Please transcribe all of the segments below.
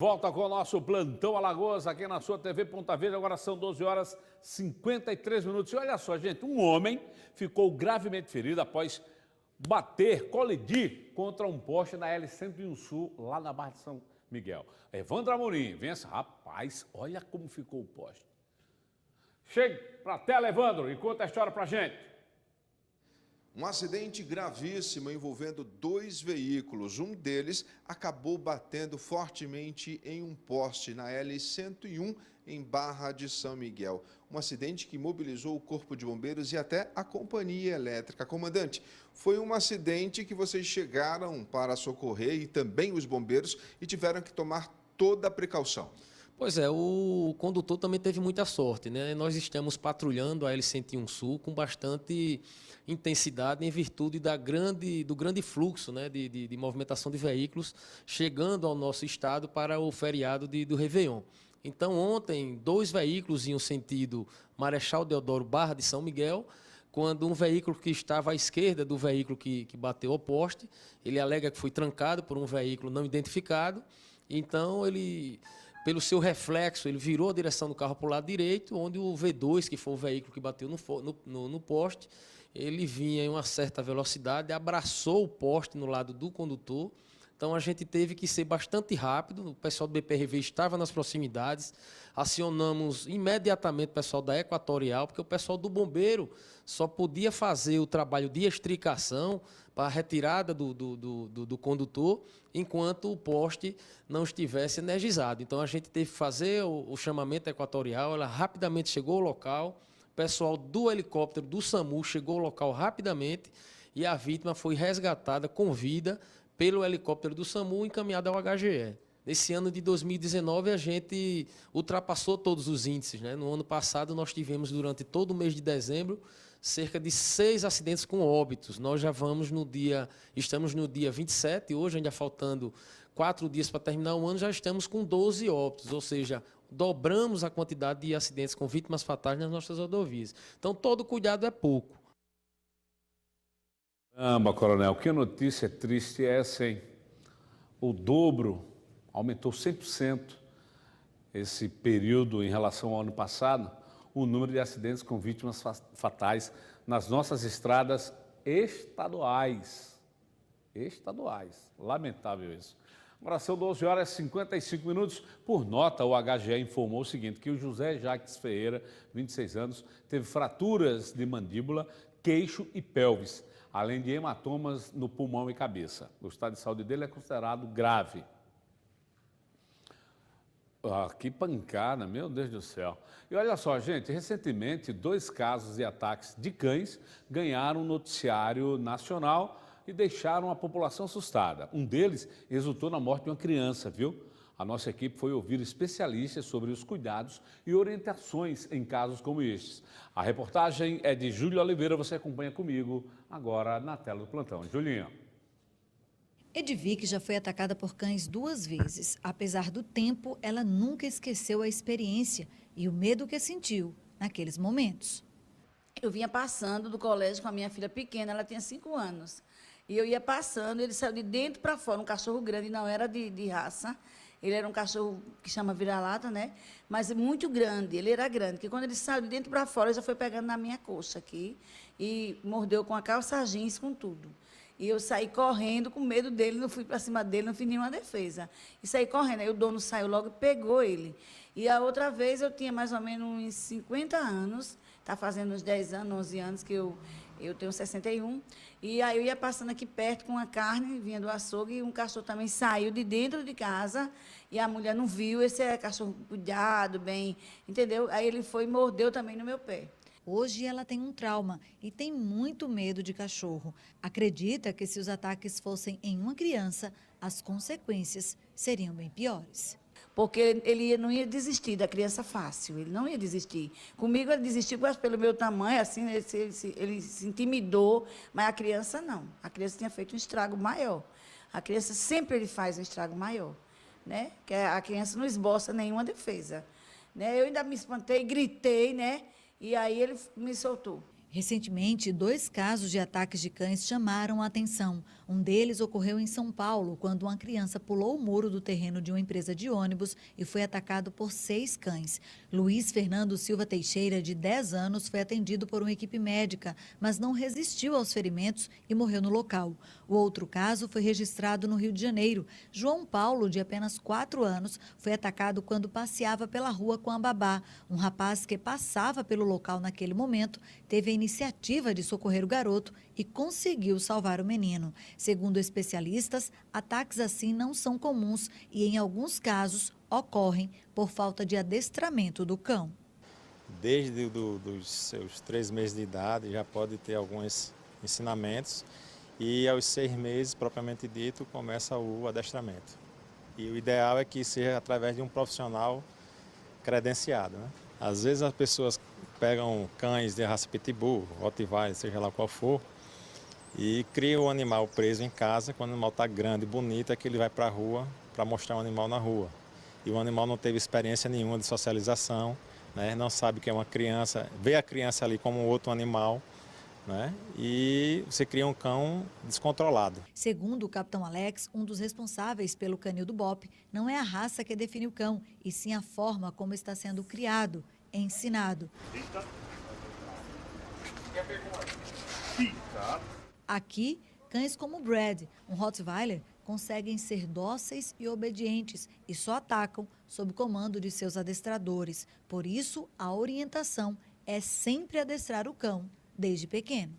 Volta com o nosso Plantão Alagoas, aqui na sua TV Ponta Verde. Agora são 12 horas 53 minutos. E olha só, gente, um homem ficou gravemente ferido após colidir contra um poste na L-101 Sul, lá na Barra de São Miguel. Evandro Amorim, vença. Rapaz, olha como ficou o poste. Chegue pra tela, Evandro, e conta a história pra gente. Um acidente gravíssimo envolvendo dois veículos. Um deles acabou batendo fortemente em um poste na L-101 em Barra de São Miguel. Um acidente que mobilizou o Corpo de Bombeiros e até a Companhia Elétrica. Comandante, foi um acidente que vocês chegaram para socorrer e também os bombeiros e tiveram que tomar toda a precaução. Pois é, o condutor também teve muita sorte, né? Nós estamos patrulhando a L-101 Sul com bastante intensidade em virtude do grande fluxo, né, de movimentação de veículos chegando ao nosso estado para o feriado do Réveillon. Então, ontem, dois veículos iam sentido Marechal Deodoro Barra de São Miguel, quando um veículo que estava à esquerda do veículo que bateu ao poste, ele alega que foi trancado por um veículo não identificado, então ele, pelo seu reflexo, ele virou a direção do carro para o lado direito, onde o V2, que foi o veículo que bateu no poste, ele vinha em uma certa velocidade, abraçou o poste no lado do condutor. Então, a gente teve que ser bastante rápido, o pessoal do BPRV estava nas proximidades, acionamos imediatamente o pessoal da Equatorial, porque o pessoal do bombeiro só podia fazer o trabalho de extricação para a retirada do condutor, enquanto o poste não estivesse energizado. Então, a gente teve que fazer o chamamento da Equatorial, ela rapidamente chegou ao local, o pessoal do helicóptero do SAMU chegou ao local rapidamente e a vítima foi resgatada com vida pelo helicóptero do SAMU encaminhado ao HGE. Nesse ano de 2019, a gente ultrapassou todos os índices, né? No ano passado, nós tivemos, durante todo o mês de dezembro, cerca de 6 acidentes com óbitos. Nós já estamos no dia 27, hoje, ainda faltando 4 dias para terminar o ano, já estamos com 12 óbitos, ou seja, dobramos a quantidade de acidentes com vítimas fatais nas nossas rodovias. Então, todo cuidado é pouco. Caramba, coronel, que notícia triste é essa, hein? O dobro, aumentou 100% esse período em relação ao ano passado, o número de acidentes com vítimas fatais nas nossas estradas estaduais. Lamentável isso. Agora são 12 horas e 55 minutos. Por nota, o HGE informou o seguinte, que o José Jacques Ferreira, 26 anos, teve fraturas de mandíbula, queixo e pelvis, além de hematomas no pulmão e cabeça. O estado de saúde dele é considerado grave. Ah, que pancada, meu Deus do céu. E olha só, gente, recentemente 2 casos de ataques de cães ganharam um noticiário nacional e deixaram a população assustada. Um deles resultou na morte de uma criança, viu? A nossa equipe foi ouvir especialistas sobre os cuidados e orientações em casos como estes. A reportagem é de Júlio Oliveira, você acompanha comigo agora na tela do plantão. Julinha. Edivique já foi atacada por cães 2 vezes. Apesar do tempo, ela nunca esqueceu a experiência e o medo que sentiu naqueles momentos. Eu vinha passando do colégio com a minha filha pequena, ela tinha 5 anos. E eu ia passando, ele saiu de dentro para fora, um cachorro grande, não era de raça. Ele era um cachorro que chama vira-lata, né? Mas muito grande, ele era grande, que quando ele saiu de dentro para fora, ele já foi pegando na minha coxa aqui e mordeu com a calça jeans, com tudo. E eu saí correndo com medo dele, não fui para cima dele, não fiz nenhuma defesa. E saí correndo, aí o dono saiu logo e pegou ele. E a outra vez eu tinha mais ou menos uns 50 anos, está fazendo uns 10 anos, 11 anos que eu tenho 61, e aí eu ia passando aqui perto com a carne, vinha do açougue, e um cachorro também saiu de dentro de casa, e a mulher não viu, esse é cachorro cuidado, bem, entendeu? Aí ele foi e mordeu também no meu pé. Hoje ela tem um trauma e tem muito medo de cachorro. Acredita que se os ataques fossem em uma criança, as consequências seriam bem piores. Porque ele não ia desistir da criança fácil, ele não ia desistir. Comigo ele desistiu pelo meu tamanho, assim, ele se intimidou, mas a criança não. A criança tinha feito um estrago maior. A criança sempre ele faz um estrago maior, né? Que a criança não esboça nenhuma defesa. Né? Eu ainda me espantei, gritei, né? E aí ele me soltou. Recentemente, 2 casos de ataques de cães chamaram a atenção. Um deles ocorreu em São Paulo, quando uma criança pulou o muro do terreno de uma empresa de ônibus e foi atacado por 6 cães. Luiz Fernando Silva Teixeira, de 10 anos, foi atendido por uma equipe médica, mas não resistiu aos ferimentos e morreu no local. O outro caso foi registrado no Rio de Janeiro. João Paulo, de apenas 4 anos, foi atacado quando passeava pela rua com a babá. Um rapaz que passava pelo local naquele momento teve a iniciativa de socorrer o garoto e conseguiu salvar o menino. Segundo especialistas, ataques assim não são comuns e, em alguns casos, ocorrem por falta de adestramento do cão. Desde dos seus 3 meses de idade já pode ter alguns ensinamentos e aos 6 meses, propriamente dito, começa o adestramento. E o ideal é que seja através de um profissional credenciado, né? Às vezes as pessoas pegam cães de raça pitbull, rottweiler, seja lá qual for, e criam o animal preso em casa. Quando o animal está grande e bonito, é que ele vai para a rua para mostrar o animal na rua. E o animal não teve experiência nenhuma de socialização, né? Não sabe que é uma criança, vê a criança ali como outro animal, né? E você cria um cão descontrolado. Segundo o capitão Alex, um dos responsáveis pelo canil do BOPE, não é a raça que define o cão, e sim a forma como está sendo criado, ensinado. Aqui, cães como o Brad, um Rottweiler, conseguem ser dóceis e obedientes e só atacam sob comando de seus adestradores. Por isso, a orientação é sempre adestrar o cão desde pequeno.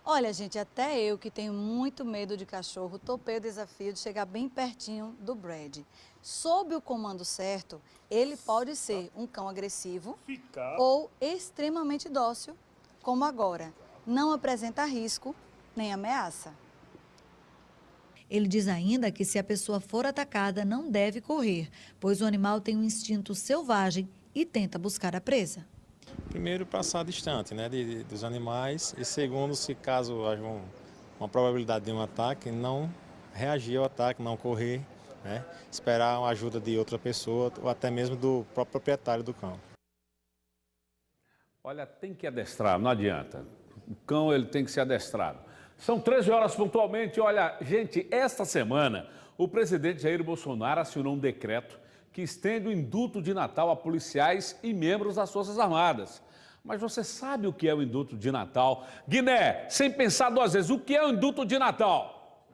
Olha, gente, até eu que tenho muito medo de cachorro, topei o desafio de chegar bem pertinho do Brad. Sob o comando certo, ele pode ser um cão agressivo ou extremamente dócil, como agora. Não apresenta risco nem ameaça. Ele diz ainda que se a pessoa for atacada, não deve correr, pois o animal tem um instinto selvagem e tenta buscar a presa. Primeiro, passar distante, né, dos animais, e segundo, se caso haja uma probabilidade de um ataque, não reagir ao ataque, não correr, né, esperar a ajuda de outra pessoa ou até mesmo do próprio proprietário do cão. Olha, tem que adestrar, não adianta. O cão ele tem que ser adestrado. São 13 horas pontualmente. Olha, gente, esta semana o presidente Jair Bolsonaro assinou um decreto que estende o indulto de Natal a policiais e membros das Forças Armadas. Mas você sabe o que é o indulto de Natal? Guiné, sem pensar 2 vezes, o que é o indulto de Natal?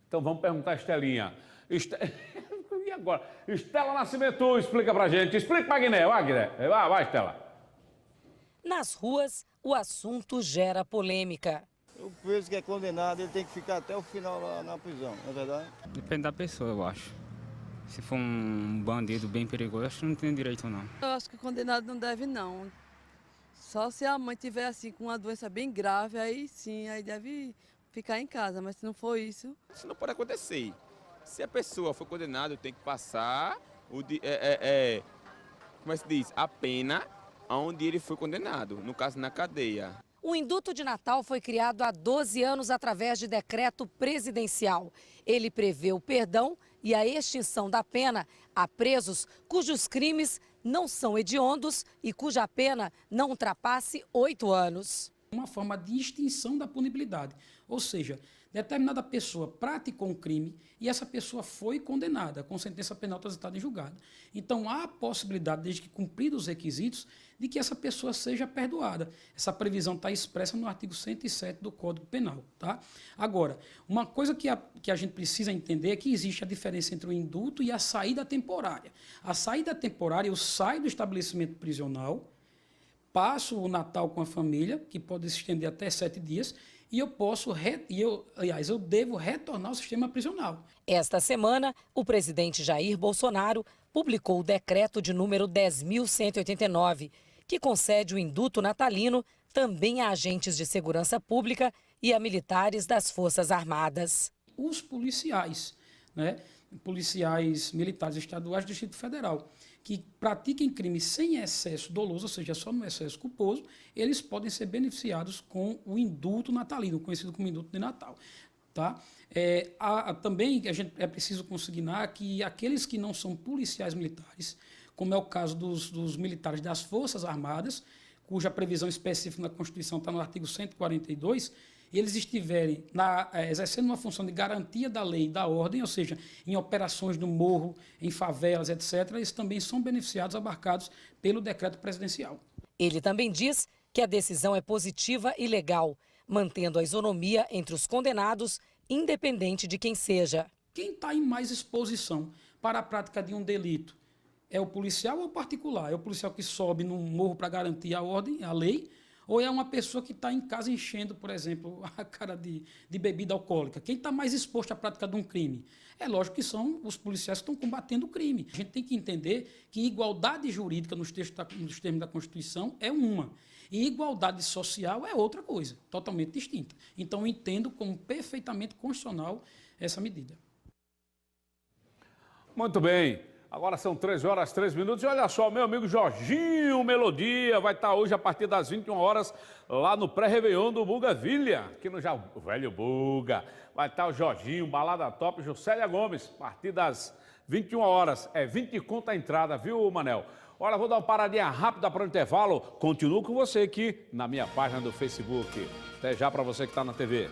Então vamos perguntar a Estelinha. E agora? Estela Nascimento, explica pra gente. Explica pra Guiné. Vai, Guiné. Vai, Estela. Nas ruas, o assunto gera polêmica. O preso que é condenado, ele tem que ficar até o final lá na prisão, não é verdade? Depende da pessoa, eu acho. Se for um bandido bem perigoso, acho que não tem direito, não. Eu acho que o condenado não deve, não. Só se a mãe tiver assim com uma doença bem grave, aí sim, aí deve ficar em casa. Mas se não for isso... Isso não pode acontecer. Se a pessoa for condenada, tem que passar como é que se diz? A pena onde ele foi condenado, no caso na cadeia. O indulto de Natal foi criado há 12 anos através de decreto presidencial. Ele prevê o perdão e a extinção da pena a presos cujos crimes não são hediondos e cuja pena não ultrapasse 8 anos. Uma forma de extinção da punibilidade, ou seja, determinada pessoa praticou um crime e essa pessoa foi condenada com sentença penal transitada em julgado. Então há a possibilidade, desde que cumpridos os requisitos, de que essa pessoa seja perdoada. Essa previsão está expressa no artigo 107 do Código Penal. Tá? Agora, uma coisa que a gente precisa entender é que existe a diferença entre o indulto e a saída temporária. A saída temporária, eu saio do estabelecimento prisional, passo o Natal com a família, que pode se estender até 7 dias, e eu devo retornar ao sistema prisional. Esta semana, o presidente Jair Bolsonaro publicou o decreto de número 10.189, que concede o indulto natalino também a agentes de segurança pública e a militares das Forças Armadas. Os policiais, né, policiais militares estaduais do Distrito Federal, que pratiquem crime sem excesso doloso, ou seja, só no excesso culposo, eles podem ser beneficiados com o indulto natalino, conhecido como indulto de Natal. Tá? Também a gente é preciso consignar que aqueles que não são policiais militares, como é o caso dos militares das Forças Armadas, cuja previsão específica na Constituição está no artigo 142, e eles estiverem exercendo uma função de garantia da lei e da ordem, ou seja, em operações no morro, em favelas, etc., eles também são beneficiados, abarcados pelo decreto presidencial. Ele também diz que a decisão é positiva e legal, mantendo a isonomia entre os condenados, independente de quem seja. Quem está em mais exposição para a prática de um delito é o policial ou o particular? É o policial que sobe no morro para garantir a ordem, a lei, ou é uma pessoa que está em casa enchendo, por exemplo, a cara de bebida alcoólica? Quem está mais exposto à prática de um crime? É lógico que são os policiais que estão combatendo o crime. A gente tem que entender que igualdade jurídica nos termos da Constituição é uma, e igualdade social é outra coisa, totalmente distinta. Então, eu entendo como perfeitamente constitucional essa medida. Muito bem. Agora são 13 horas, 3 minutos. E olha só, meu amigo Jorginho Melodia vai estar hoje a partir das 21 horas lá no pré-réveillon do Bugavilha, aqui no Velho Buga. Vai estar o Jorginho, Balada Top, Juscelia Gomes, a partir das 21 horas. É 20 conto a entrada, viu, Manel? Olha, vou dar uma paradinha rápida para o intervalo. Continuo com você aqui na minha página do Facebook. Até já para você que está na TV.